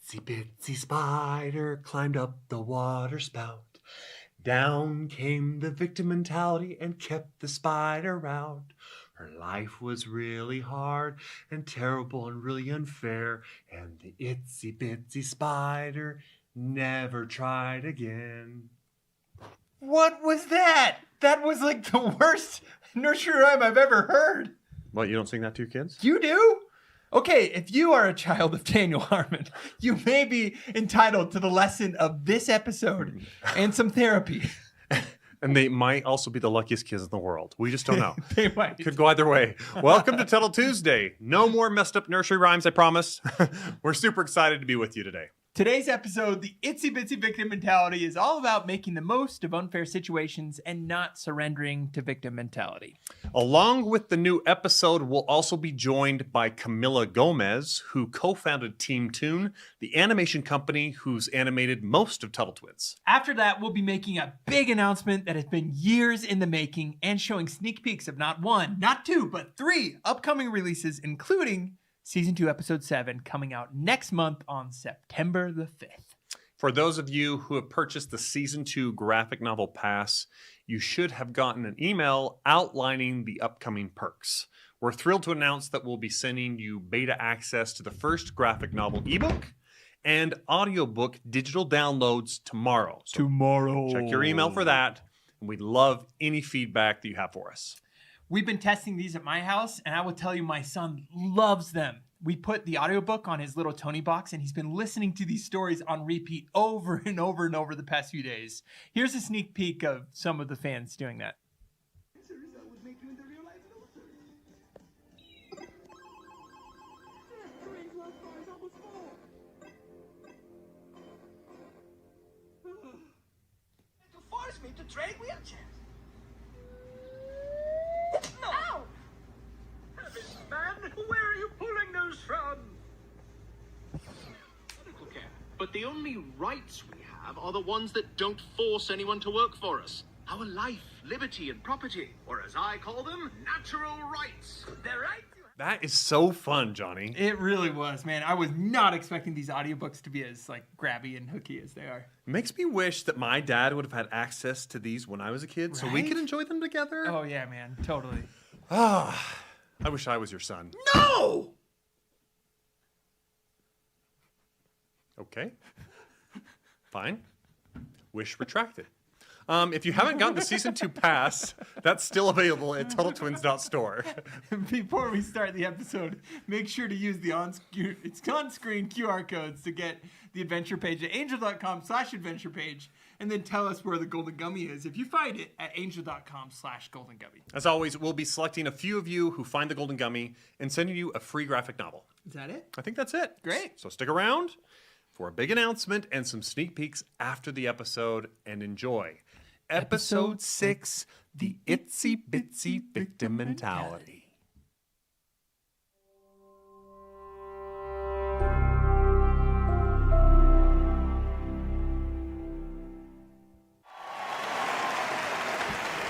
itsy bitsy spider climbed up the water spout. Down came the victim mentality and kept the spider out. Her life was really hard and terrible and really unfair, and the itsy bitsy spider never tried again. What was that? That was like the worst nursery rhyme I've ever heard. What, you don't sing that to your kids? You do? Okay, if you are a child of Daniel Harmon, you may be entitled to the lesson of this episode and some therapy. And they might also be the luckiest kids in the world. We just don't know. They might. Could go either way. Welcome to Tuttle Tuesday. No more messed up nursery rhymes, I promise. We're super excited to be with you today. Today's episode, the Itsy Bitsy Victim Mentality, is all about making the most of unfair situations and not surrendering to victim mentality. Along with the new episode, we'll also be joined by Camila Gomez, who co-founded Team Toon, the animation company who's animated most of Tuttle Twins. After that, we'll be making a big announcement that has been years in the making and showing sneak peeks of not one, not two, but 3 upcoming releases, including Season 2, Episode 7, coming out next month on September the 5th. For those of you who have purchased the Season 2 graphic novel pass, you should have gotten an email outlining the upcoming perks. We're thrilled to announce that we'll be sending you beta access to the first graphic novel ebook and audiobook digital downloads tomorrow. So Tomorrow. check your email for that, and we'd love any feedback that you have for us. We've been testing these at my house, and I will tell you, my son loves them. We put the audiobook on his little Tony box, and he's been listening to these stories on repeat over and over and over the past few days. Here's a sneak peek of some of the fans doing that. To force me to trade wheelchairs. Man, where are you pulling those from? Medical care. But the only rights we have are the ones that don't force anyone to work for us. Our life, liberty, and property, or as I call them, natural rights. They're right. That is so fun, Johnny. It really was, man. I was not expecting these audiobooks to be as grabby and hooky as they are. It makes me wish that my dad would have had access to these when I was a kid, so we Right? could enjoy them together. Oh, yeah, man. Totally. I wish I was your son. No! Okay. Fine. Wish retracted. If you haven't gotten the Season 2 pass, that's still available at TuttleTwins.store. Before we start the episode, make sure to use the on-screen QR codes to get the adventure page at angel.com/adventure page, and then tell us where the golden gummy is if you find it at angel.com/golden gummy. As always, we'll be selecting a few of you who find the golden gummy and sending you a free graphic novel. Is that it? I think that's it. Great. So stick around for a big announcement and some sneak peeks after the episode, and enjoy. Episode 6, The Itsy Bitsy Victim Mentality.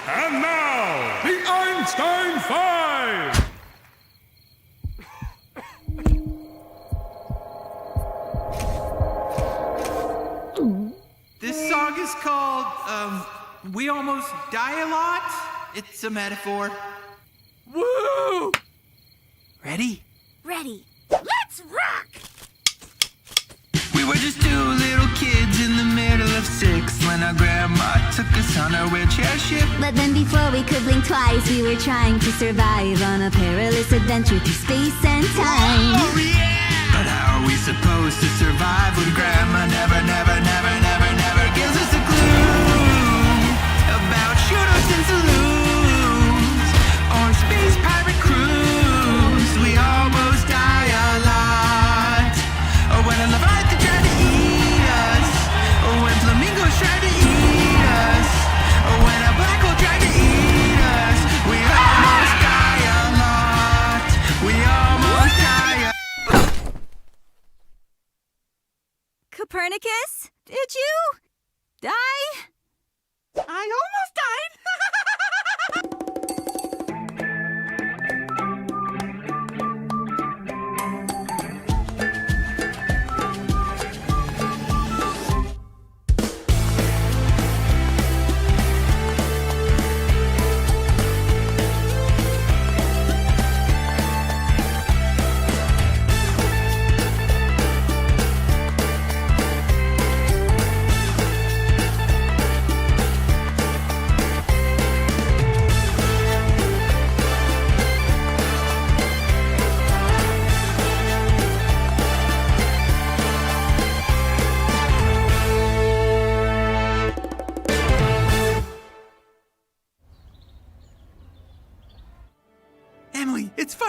And now, the Einstein Five! This song is called, We Almost Die a Lot. It's a metaphor. Woo! Ready? Ready. Let's rock! We were just 2 little kids in the middle of 6 when our grandma took us on our wheelchair ship. But then before we could blink twice, we were trying to survive on a perilous adventure through space and time. Oh, yeah! But how are we supposed to survive when grandma never gives us a clue about shootouts and saloons or space pirate crews? We almost die a lot. Or when a Leviathan tried to eat us, or when flamingos tried to eat us, or when a black hole tried to eat us. We almost die a lot. We almost die a Copernicus, did you die? I almost died.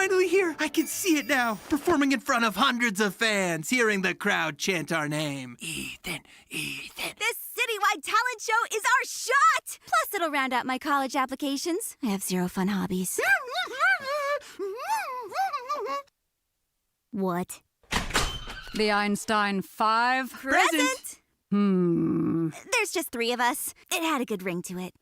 finally here. I can see it now. Performing in front of hundreds of fans, hearing the crowd chant our name. Ethan, Ethan. This citywide talent show is our shot! Plus, it'll round out my college applications. I have zero fun hobbies. What? The Einstein 5. Present! There's just 3 of us. It had a good ring to it.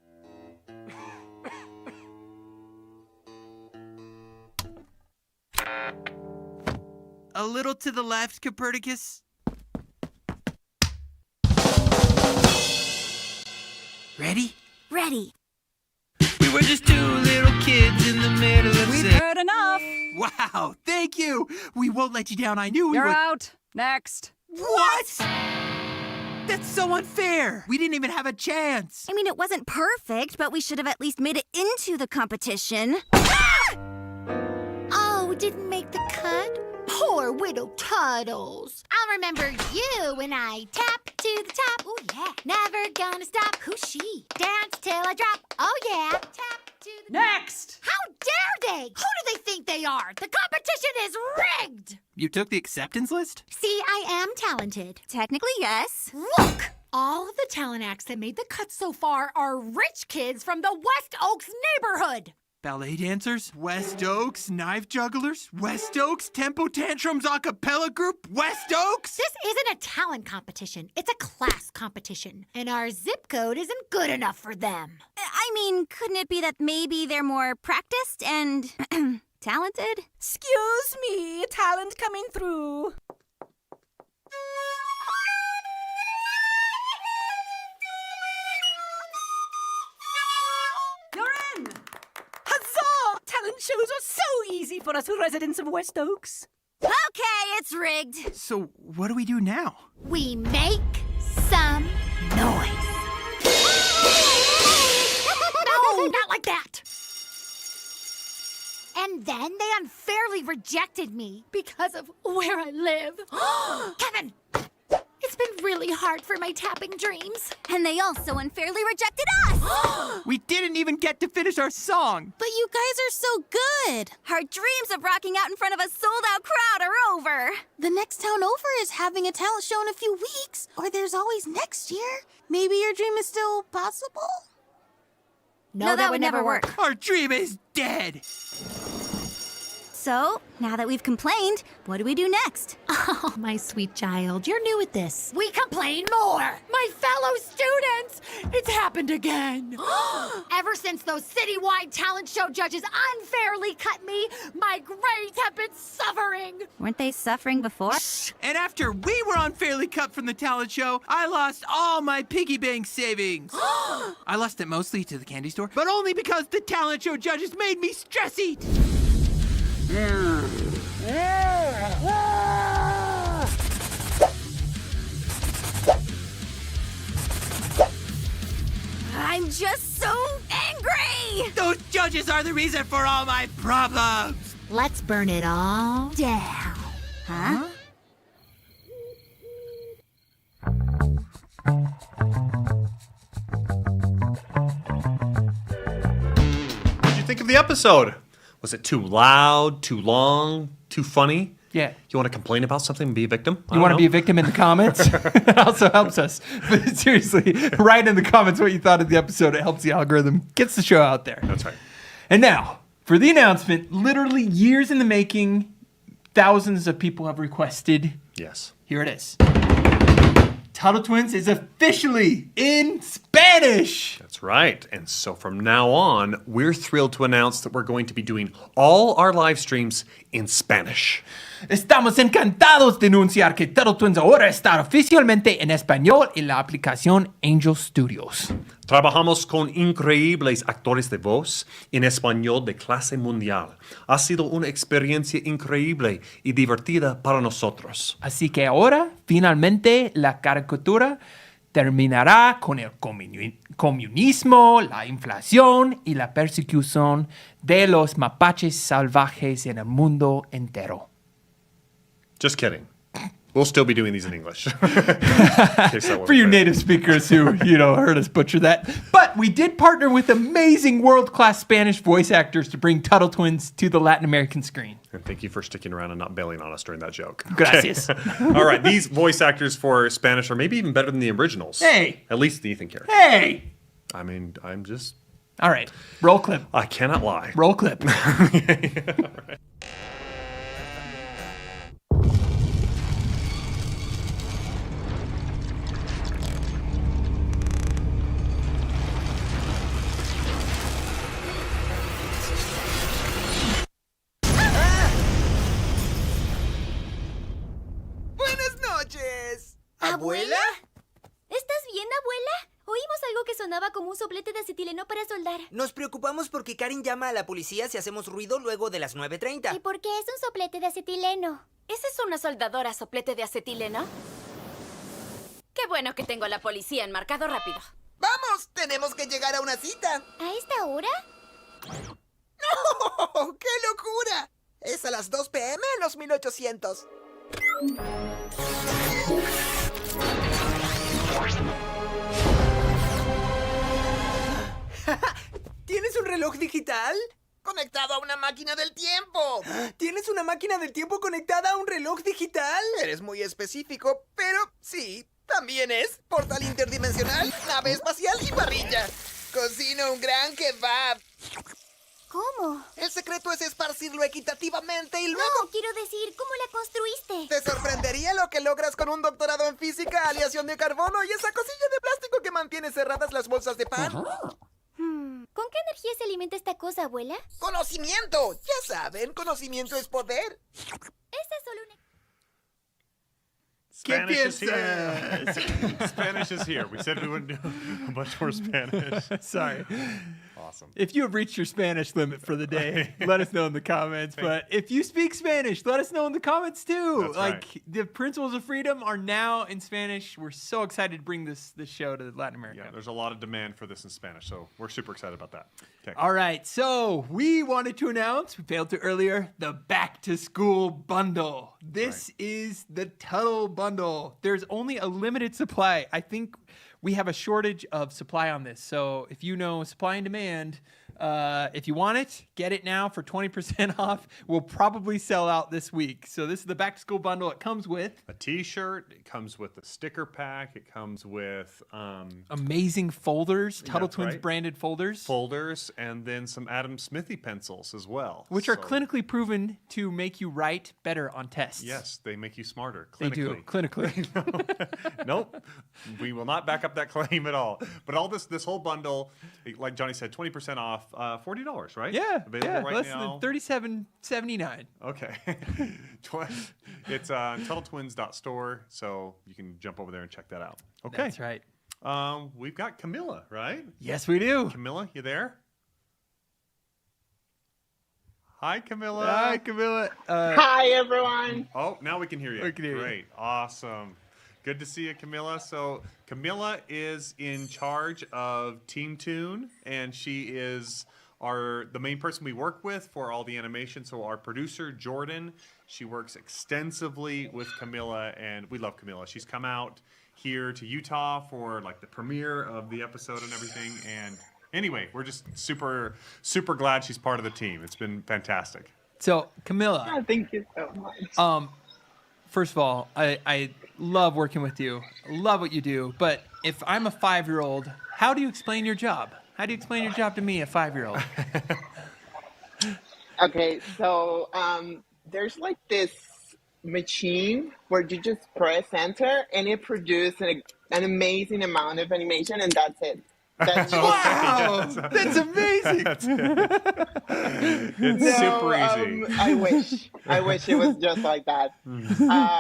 A little to the left, Copernicus. Ready? Ready. We were just 2 little kids in the middle of We've heard enough. Wow, thank you. We won't let you down. I knew we You're would. out. Next. What? That's so unfair. We didn't even have a chance. I mean, it wasn't perfect, but we should have at least made it into the competition. Oh, didn't make the cut? Poor widow Tuttles. I'll remember you when I tap to the top. Ooh, yeah. Never gonna stop. Who's she? Dance till I drop. Oh, yeah. Tap to the Next. How dare they? Who do they think they are? The competition is rigged. You took the acceptance list? See, I am talented. Technically, yes. Look! All of the talent acts that made the cut so far are rich kids from the West Oaks neighborhood. Ballet dancers, West Oaks, knife jugglers, West Oaks, tempo tantrums a cappella group, West Oaks? This isn't a talent competition. It's a class competition. And our zip code isn't good enough for them. I mean, couldn't it be that maybe they're more practiced and talented? Excuse me, talent coming through. You're in. Huzzah! Talent shows are so easy for us residents of West Oaks. Okay, it's rigged. So what do we do now? We make some noise. No, not like that. And then they unfairly rejected me because of where I live. Kevin, it's been really hard for my tapping dreams. And they also unfairly rejected us. We didn't even get to finish our song. But you guys are so good. Our dreams of rocking out in front of a sold-out crowd are over. The next town over is having a talent show in a few weeks, or there's always next year. Maybe your dream is still possible? No, that would never work. Our dream is dead. So, now that we've complained, what do we do next? Oh, my sweet child, you're new at this. We complain more. My fellow students, it's happened again. Ever since those citywide talent show judges unfairly cut me, my grades have been suffering. Weren't they suffering before? And after we were unfairly cut from the talent show, I lost all my piggy bank savings. I lost it mostly to the candy store, but only because the talent show judges made me stress eat. I'm just so angry! Those judges are the reason for all my problems. Let's burn it all down. Huh? What did you think of the episode? Was it too loud, too long, too funny? Yeah. You want to complain about something and be a victim? You want to be a victim in the comments? It also helps us. But seriously, write in the comments what you thought of the episode. It helps the algorithm, gets the show out there. That's right. And now, for the announcement, literally years in the making, thousands of people have requested. Yes. Here it is. Tuttle Twins is officially in Spanish. That's right. And so from now on, we're thrilled to announce that we're going to be doing all our live streams in Spanish. Estamos encantados de anunciar que Tuttle Twins ahora está oficialmente en español en la aplicación Angel Studios. Trabajamos con increíbles actores de voz en español de clase mundial. Ha sido una experiencia increíble y divertida para nosotros. Así que ahora, finalmente, la caricatura terminará con el comunismo, la inflación y la persecución de los mapaches salvajes en el mundo entero. Just kidding. We'll still be doing these in English. For you native speakers who, heard us butcher that. But we did partner with amazing world-class Spanish voice actors to bring Tuttle Twins to the Latin American screen. And thank you for sticking around and not bailing on us during that joke. Gracias. All right, these voice actors for Spanish are maybe even better than the originals. Hey! At least the Ethan character. Hey! I mean, I'm just... All right, roll clip. I cannot lie. Roll clip. All right. Buenas noches. ¿Abuela? ¿Estás bien, abuela? Oímos algo que sonaba como un soplete de acetileno para soldar. Nos preocupamos porque Karen llama a la policía si hacemos ruido luego de las 9:30. ¿Y por qué es un soplete de acetileno? ¿Esa es una soldadora soplete de acetileno? Qué bueno que tengo a la policía enmarcado rápido. ¡Vamos! ¡Tenemos que llegar a una cita! ¿A esta hora? ¡No! ¡Qué locura! Es a las 2 p.m. en los 1800. ¿Tienes un reloj digital? ¡Conectado a una máquina del tiempo! ¿Tienes una máquina del tiempo conectada a un reloj digital? Eres muy específico, pero sí, también es portal interdimensional, nave espacial y parrilla. Cocino un gran kebab. ¿Cómo? El secreto es esparcirlo equitativamente y luego... No, quiero decir, ¿cómo la construiste? Te sorprendería lo que logras con un doctorado en física, aleación de carbono y esa cosilla de plástico que mantiene cerradas las bolsas de pan. ¿Con qué energía se alimenta esta cosa, abuela? ¡Conocimiento! Ya saben, conocimiento es poder. Esa es solo una... Spanish is here. Spanish is here. We said we wouldn't do a bunch more Spanish. Sorry. Awesome. If you have reached your Spanish limit for the day, let us know in the comments. But if you speak Spanish, let us know in the comments too. That's right. The Principles of Freedom are now in Spanish. We're so excited to bring this show to Latin America. Yeah, there's a lot of demand for this in Spanish, so we're super excited about that. Okay. All right, so we wanted to announce, we failed to earlier, the Back to School Bundle. This is the Tuttle Bundle. There's only a limited supply. I think we have a shortage of supply on this. So if you know supply and demand, if you want it, get it now for 20% off. We'll probably sell out this week. So this is the Back to School Bundle. It comes with a t-shirt. It comes with a sticker pack. It comes with amazing folders, Tuttle Twins right. branded folders, and then some Adam Smithy pencils as well, which are clinically proven to make you write better on tests. Yes, they make you smarter. Clinically. They do clinically. Nope, we will not back up that claim at all. But all this whole bundle, like Johnny said, 20% off. $40, right? Yeah, available right less now. than $37.79. Okay, it's TuttleTwins.store, so you can jump over there and check that out. Okay, that's right. We've got Camilla, right? Yes, we do. Camilla, you there? Hi, Camilla. Hi, Camilla. Hi, everyone. Oh, now we can hear you. We can hear you. Great, awesome. Good to see you, Camilla. So Camilla is in charge of Team Toon, and she is the main person we work with for all the animation. So our producer, Jordan, she works extensively with Camilla, and we love Camilla. She's come out here to Utah for like the premiere of the episode and everything. And anyway, we're just super, super glad she's part of the team. It's been fantastic. So Camilla. Oh, thank you so much. First of all, I love working with you. Love what you do. But if I'm a 5-year-old, how do you explain your job? How do you explain your job to me, a 5-year-old? Okay, so there's like this machine where you just press enter and it produces an amazing amount of animation, and that's it. That's wow, that's amazing. That's it. It's super easy. I wish it was just like that.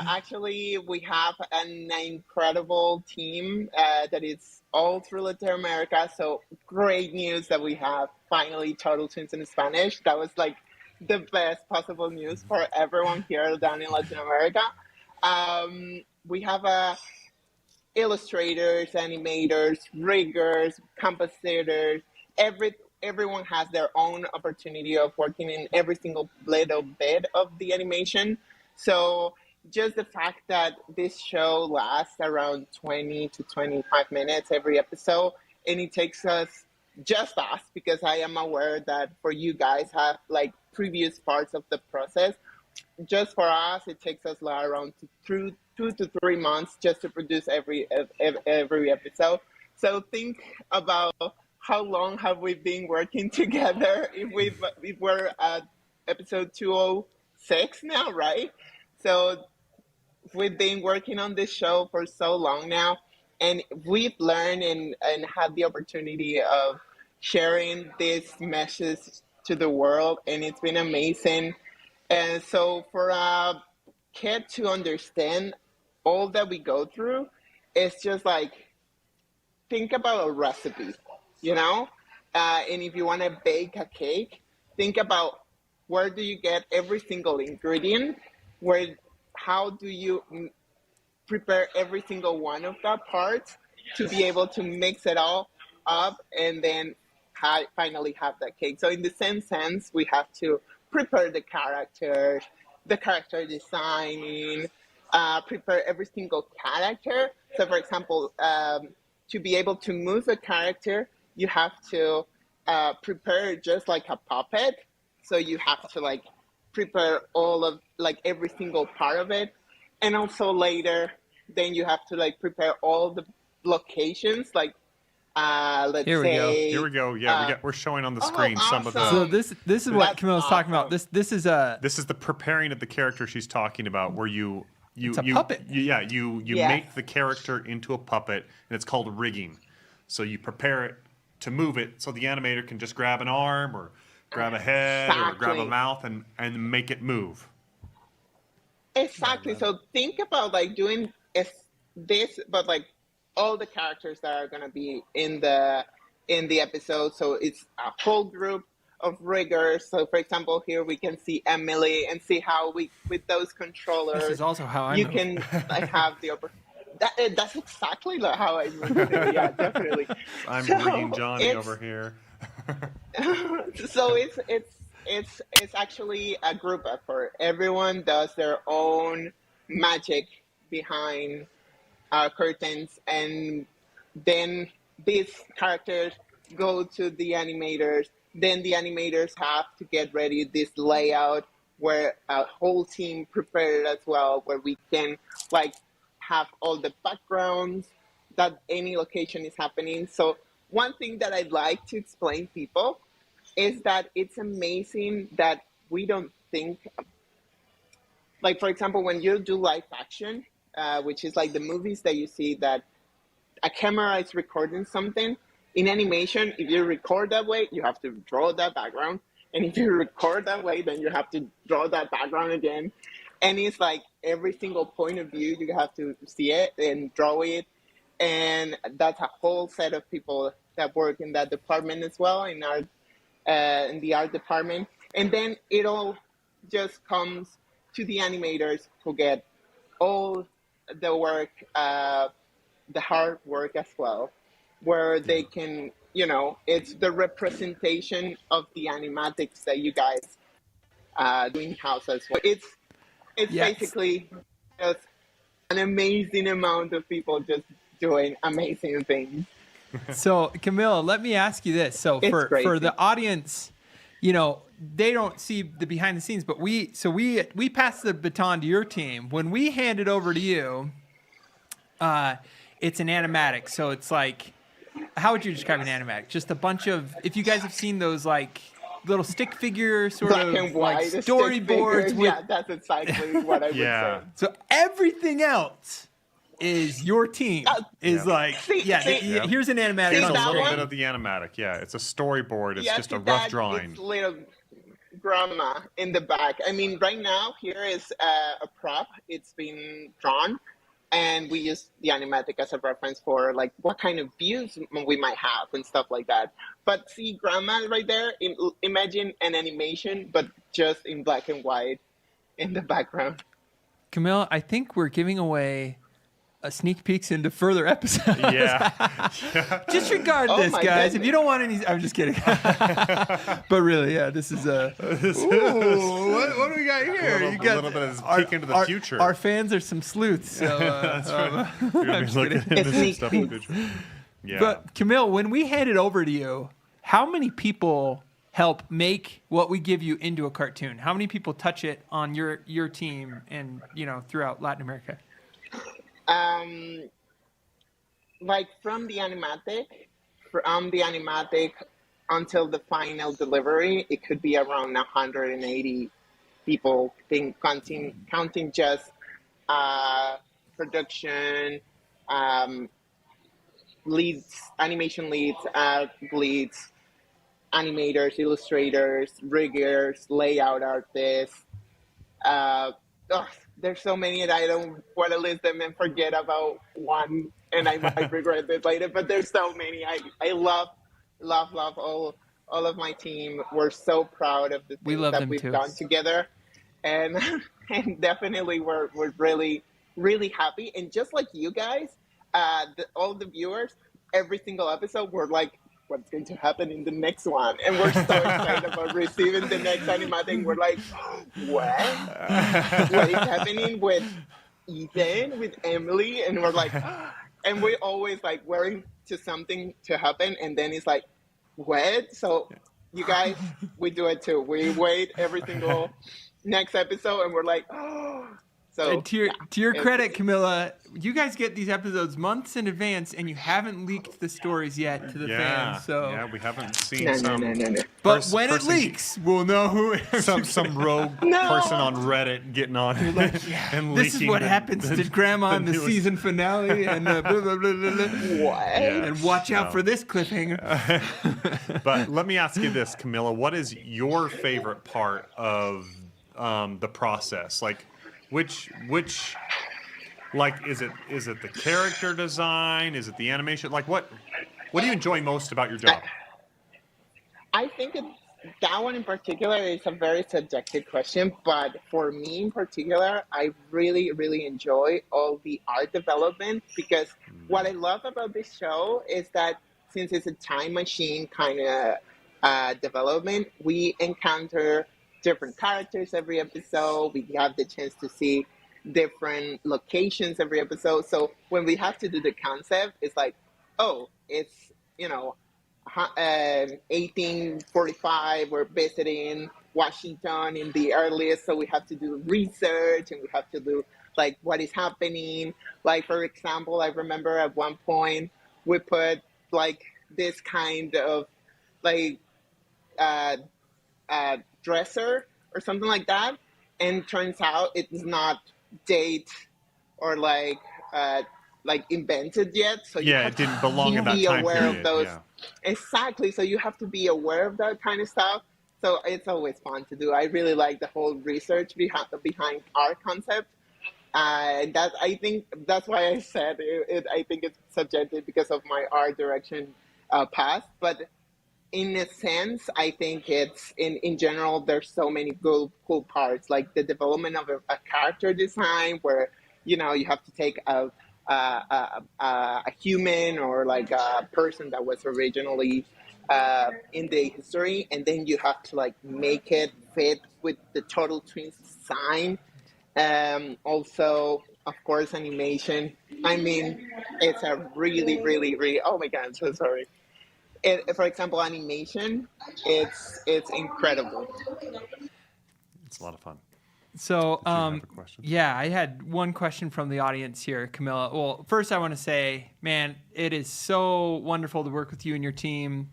Actually, we have an incredible team that is all through Latin America. So great news that we have finally Tuttle Twins in Spanish. That was like the best possible news for everyone here down in Latin America. We have illustrators, animators, riggers, compositors. Everyone has their own opportunity of working in every single little bit of the animation. So just the fact that this show lasts around 20 to 25 minutes every episode, and it takes us, just us, because I am aware that for you guys have like previous parts of the process. Just for us, it takes us around 2 to 3 months just to produce every episode. So think about how long have we been working together? If we're at episode 206 now, right? So we've been working on this show for so long now, and we've learned and had the opportunity of sharing this message to the world, and it's been amazing. And so for a kid to understand all that we go through, it's just like, think about a recipe, you know? And if you want to bake a cake, think about where do you get every single ingredient? How do you prepare every single one of the parts to be able to mix it all up and then finally have that cake? So in the same sense, we have to prepare the characters, the character designing, prepare every single character. So for example, to be able to move a character, you have to prepare just like a puppet. So you have to like prepare all of like every single part of it. And also later, then you have to like prepare all the locations, like let's Here we go. say. Here we go. Yeah, we're showing on the screen some of the. So this is what Camilla's talking about. This is the preparing of the character she's talking about, where it's a puppet. You make the character into a puppet, and it's called rigging. So you prepare it to move it, so the animator can just grab an arm or grab a head or grab a mouth and make it move. Exactly. So think about like doing this, but like all the characters that are gonna be in the episode. So it's a whole group of riggers. So for example, here we can see Emily and see how we with those controllers. This is also how I you move. Can like have the that's exactly like how I move. Yeah, definitely. I'm rigging Johnny over here. So it's actually a group effort. Everyone does their own magic behind curtains, and then these characters go to the animators. Then the animators have to get ready this layout where a whole team prepared as well, where we can like have all the backgrounds that any location is happening. So one thing that I'd like to explain people is that it's amazing that we don't think, like for example, when you do live action, which is like the movies that you see that a camera is recording something. In animation, if you record that way, you have to draw that background. And if you record that way, then you have to draw that background again. And it's like every single point of view, you have to see it and draw it. And that's a whole set of people that work in that department as well, in the art department. And then it all just comes to the animators who get all the work, the hard work as well, where they can, it's the representation of the animatics that you guys do in-house as well. It's basically just an amazing amount of people just doing amazing things. So, Camilla, let me ask you this. So, for the audience, they don't see the behind the scenes, but we pass the baton to your team. When we hand it over to you, it's an animatic. So it's like, how would you describe an animatic? Just a bunch of, if you guys have seen those like little stick figure sort Black of and like white storyboards. Yeah, that's exactly what I would say. So everything else is your team. Here's an animatic. Here's a little bit of the animatic. Yeah, it's a storyboard. It's just a rough drawing. It's little grandma in the back. I mean, right now here is a prop. It's been drawn, and we use the animatic as a reference for like what kind of views we might have and stuff like that. But see, grandma right there. Imagine an animation, but just in black and white in the background. Camille, I think we're giving away sneak peeks into further episodes. Yeah. Disregard Oh this, my guys. goodness. If you don't want any, I'm just kidding. But really, yeah, this is what do we got here? A little bit of a peek into the future. Our fans are some sleuths. So, That's right. You're gonna be looking kidding. into some stuff in the future. Yeah. But Camille, when we hand it over to you, how many people help make what we give you into a cartoon? How many people touch it on your team and throughout Latin America? Like from the animatic until the final delivery, it could be around 180 people, counting just production, leads, animation leads, leads, animators, illustrators, riggers, layout artists. There's so many that I don't want to list them and forget about one, and I might regret it later. But there's so many. I love all of my team. We're so proud of the things that we've done together, and definitely we're really, really happy. And just like you guys, all the viewers, every single episode, we're like, what's going to happen in the next one? And we're so excited about receiving the next animatic. We're like, what? What is happening with Ethan, with Emily? And we're like, and we always like wearing to something to happen. And then it's like, what? So you guys, we do it too. We wait every single next episode and we're like, oh. So, and to your credit, Camilla, you guys get these episodes months in advance, and you haven't leaked the stories yet to the fans. So yeah, we haven't seen No. But when it leaks, we'll know who. some rogue person on Reddit getting on and this is leaking what happens to Grandma in the season finale, and blah, blah, blah, blah, blah. What? And watch out for this cliffhanger. But let me ask you this, Camilla: what is your favorite part of the process? Like, which like is it the character design? Is it the animation? Like what do you enjoy most about your job? I think that one in particular is a very subjective question, but for me in particular, I really, really enjoy all the art development, because what I love about this show is that since it's a time machine kind of development, we encounter different characters every episode. We have the chance to see different locations every episode. So when we have to do the concept, it's like, oh, it's 1845. We're visiting Washington in the earliest, so we have to do research and we have to do like what is happening. Like for example, I remember at one point we put like this kind of like dresser or something like that, and turns out it's not date or like invented yet. So you have it didn't belong to in that be time aware period. of those. Yeah. Exactly. So you have to be aware of that kind of stuff. So it's always fun to do. I really like the whole research behind our concept. That I think that's why I said it. I think it's subjective because of my art direction past, but in a sense, I think it's in general. There's so many cool parts, like the development of a character design, where you have to take a human or like a person that was originally in the history, and then you have to like make it fit with the Tuttle Twins design. Also, of course, animation. I mean, it's a really, really, really. Oh my God, I'm so sorry. For example, animation, it's incredible. It's a lot of fun. So, Did you have a question? yeah, I had one question from the audience here, Camilla. Well, first I want to say, man, it is so wonderful to work with you and your team.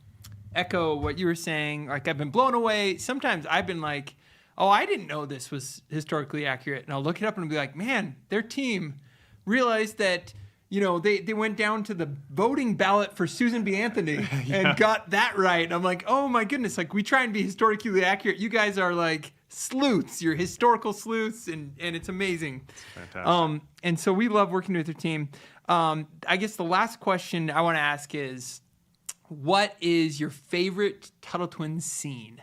Echo what you were saying. Like, I've been blown away. Sometimes I've been like, oh, I didn't know this was historically accurate. And I'll look it up and be like, man, their team realized that they went down to the voting ballot for Susan B. Anthony and got that right. And I'm like, oh my goodness, like we try and be historically accurate. You guys are like sleuths. You're historical sleuths, and it's amazing. It's fantastic. And so we love working with your team. I guess the last question I want to ask is, what is your favorite Tuttle Twins scene?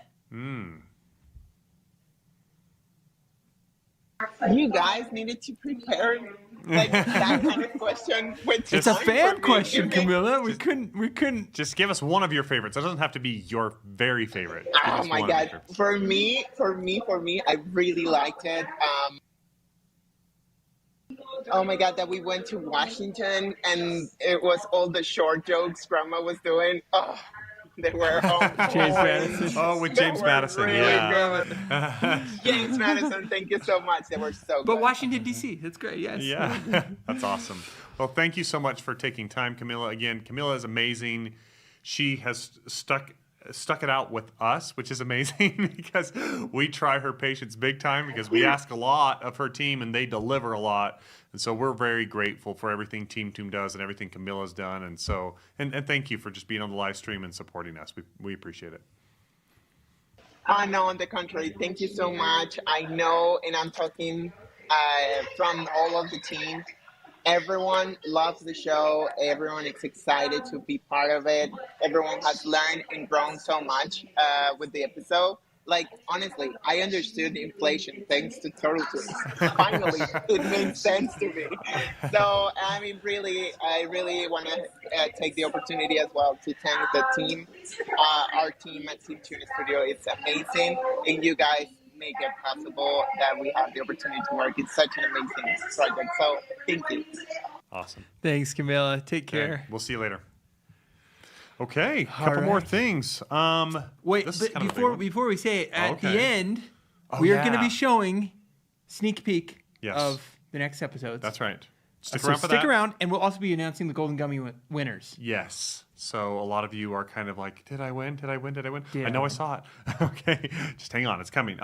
You guys needed to prepare Like that kind of question. It's a fan question, Camilla. We couldn't. Just give us one of your favorites. It doesn't have to be your very favorite. Give Oh us my one of your God! favorites. For me, I really liked it. Oh my God, that we went to Washington and it was all the short jokes Grandma was doing. Oh, they were James Madison. Oh, with They James were Madison, really yeah. good. James Madison, thank you so much. They were so good. But Washington, D.C., that's great, yes. Yeah, that's awesome. Well, thank you so much for taking time, Camilla. Again, Camilla is amazing. She has stuck it out with us, which is amazing because we try her patience big time because we ask a lot of her team and they deliver a lot. And so we're very grateful for everything Team Toon does and everything Camilla's done. And so, and thank you for just being on the live stream and supporting us. We appreciate it. No, on the contrary, thank you so much. I know, and I'm talking from all of the team. Everyone loves the show. Everyone is excited to be part of it. Everyone has learned and grown so much with the episode. Like, honestly, I understood inflation thanks to Turtle Twins. Finally, it made sense to me. So, I mean, I really want to take the opportunity as well to thank the team. Our team at Team Toon Studio is amazing, and you guys make it possible that we have the opportunity to work. It's such an amazing project. So, thank you. Awesome. Thanks, Camilla. Take care. Okay, we'll see you later. Okay, a couple more things. Wait, this is but kind of a big one. before we say it, at the Okay. end, Oh, we are going to yeah. be showing sneak peek Yes. of the next episodes. That's right. Stick So around for stick that. around, and we'll also be announcing the Golden Gummy winners. Yes. So a lot of you are kind of like, did I win? Did I win? Did I win? Yeah. I know I saw it. Okay, just hang on. It's coming.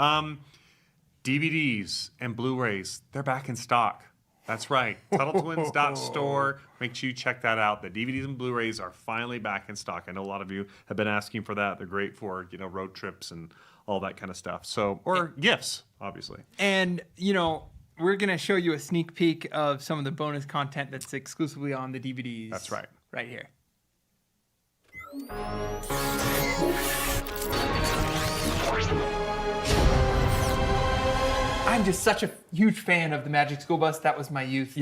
DVDs and Blu-rays, they're back in stock. That's right. TuttleTwins.store. Make sure you check that out. The DVDs and Blu-rays are finally back in stock. I know a lot of you have been asking for that. They're great for, road trips and all that kind of stuff. So, or gifts, obviously. And, we're going to show you a sneak peek of some of the bonus content that's exclusively on the DVDs. That's right. Right here. I'm just such a huge fan of the Magic School Bus. That was my youth.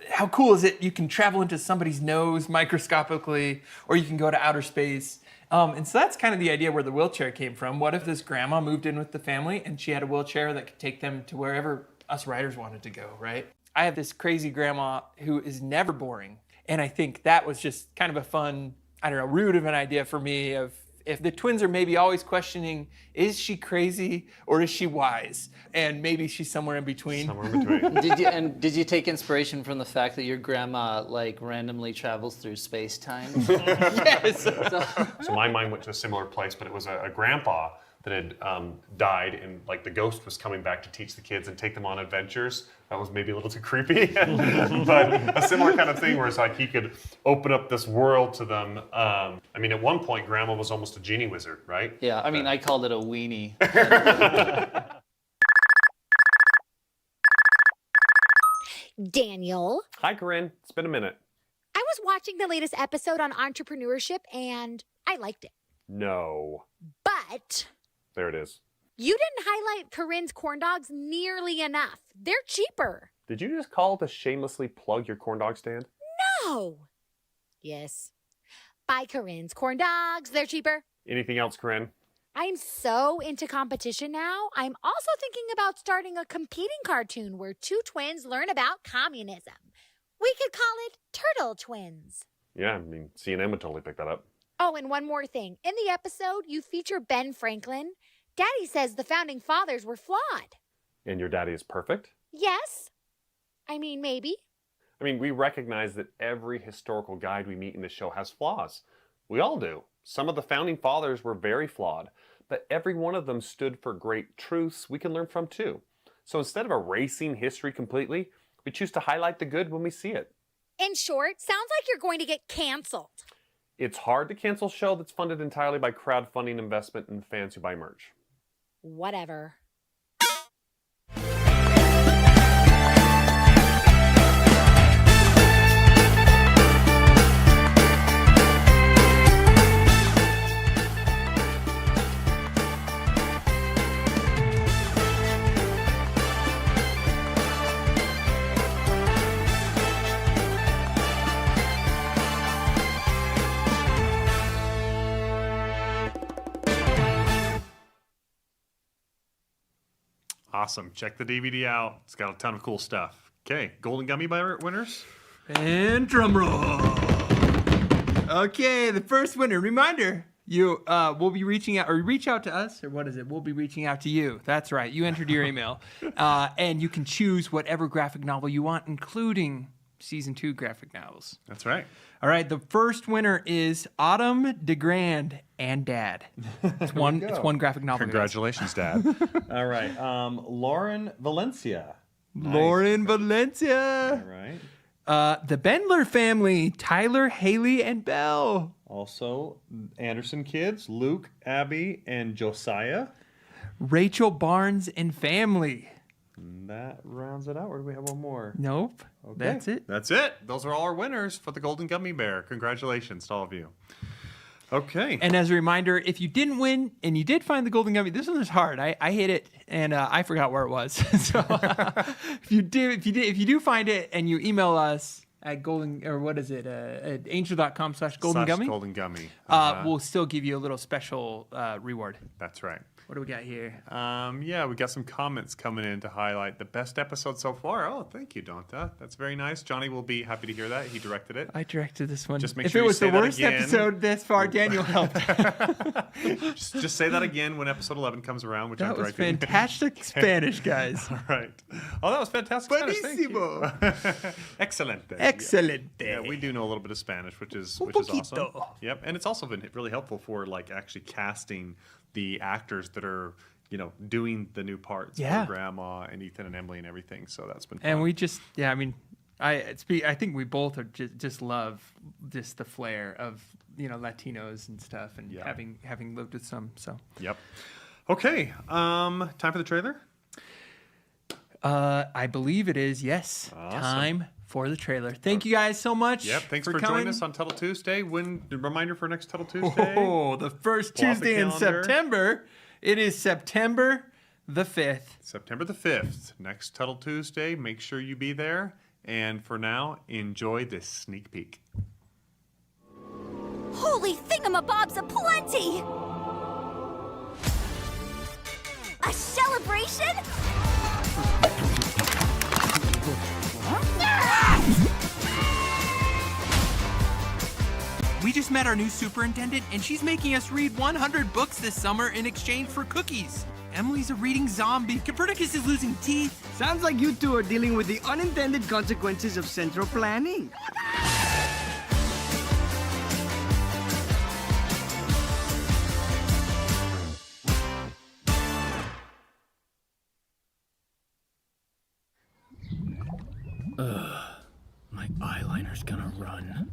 How cool is it? You can travel into somebody's nose microscopically, or you can go to outer space. And so that's kind of the idea where the wheelchair came from. What if this grandma moved in with the family and she had a wheelchair that could take them to wherever us writers wanted to go, right? I have this crazy grandma who is never boring. And I think that was just kind of a fun, root of an idea for me of if the twins are maybe always questioning, is she crazy or is she wise? And maybe she's somewhere in between. Somewhere in between. Did you take inspiration from the fact that your grandma randomly travels through space-time? Yes. So my mind went to a similar place, but it was a grandpa that had died, and the ghost was coming back to teach the kids and take them on adventures. That was maybe a little too creepy, but a similar kind of thing where it's he could open up this world to them. At one point, Grandma was almost a genie wizard, right? Yeah, I called it a weenie. Daniel, Hi, Corinne. It's been a minute. I was watching the latest episode on entrepreneurship and I liked it. No. But There it is. you didn't highlight Corinne's corn dogs nearly enough. They're cheaper. Did you just call to shamelessly plug your corn dog stand? No. Yes. Buy Corinne's corn dogs. They're cheaper. Anything else, Corinne? I'm so into competition now. I'm also thinking about starting a competing cartoon where two twins learn about communism. We could call it Turtle Twins. Yeah, CNN would totally pick that up. Oh, and one more thing. In the episode, you feature Ben Franklin. Daddy says the founding fathers were flawed. And your daddy is perfect? Yes. Maybe. We recognize that every historical guide we meet in the show has flaws. We all do. Some of the founding fathers were very flawed, but every one of them stood for great truths we can learn from too. So instead of erasing history completely, we choose to highlight the good when we see it. In short, sounds like you're going to get canceled. It's hard to cancel a show that's funded entirely by crowdfunding investment and fans who buy merch. Whatever. Awesome. Check the DVD out. It's got a ton of cool stuff. Okay, Golden Gummy winners. And drum roll. Okay, the first winner. Reminder, you will be reaching out, or reach out to us, or what is it? We'll be reaching out to you. That's right. You entered your email. And you can choose whatever graphic novel you want, including season 2 graphic novels. That's right. All right, the first winner is Autumn DeGrand and Dad. It's one graphic novel. Congratulations, Dad. All right. Lauren Valencia. Lauren Valencia. All right. The Bendler family, Tyler, Haley, and Belle. Also, Anderson kids, Luke, Abby, and Josiah. Rachel Barnes and family. And that rounds it out. Or do we have one more? Nope. Okay. That's it. That's it. Those are all our winners for the Golden Gummy Bear. Congratulations to all of you. Okay. And as a reminder, if you didn't win and you did find the Golden Gummy, this one was hard. I hit it and I forgot where it was. So if you do find it and you email us at golden, or what is it, at angel.com/golden gummy. Golden Gummy. We'll still give you a little special reward. That's right. What do we got here? Yeah, we got some comments coming in to highlight the best episode so far. Oh, thank you, Donta. That's very nice. Johnny will be happy to hear that. He directed it. I directed this one. Just make if sure it you was say the that worst again. episode this far, Daniel helped. just say that again when episode 11 comes around, which I'm That was directing. fantastic Spanish, guys. All right. Oh, that was fantastic Spanish. Thank you. Excelente. Excelente. Yeah, we do know a little bit of Spanish, which is awesome. poquito. Yep, and it's also been really helpful for like actually casting the actors that are doing the new parts for Grandma and Ethan and Emily and everything. So that's been fun. And we just, I think we both are just love just the flair of Latinos and stuff, and having lived with some. So yep. Okay. Time for the trailer. I believe it is. Yes. Awesome. Time for the trailer. Thank you guys so much. Yep. Thanks for joining us on Tuttle Tuesday. The reminder for next Tuttle Tuesday. The first Tuesday in September. It is September the 5th. September the 5th. Next Tuttle Tuesday. Make sure you be there. And for now, enjoy this sneak peek. Holy thingamabobs aplenty! A celebration? We just met our new superintendent, and she's making us read 100 books this summer in exchange for cookies. Emily's a reading zombie. Copernicus is losing teeth. Sounds like you two are dealing with the unintended consequences of central planning. My eyeliner's gonna run.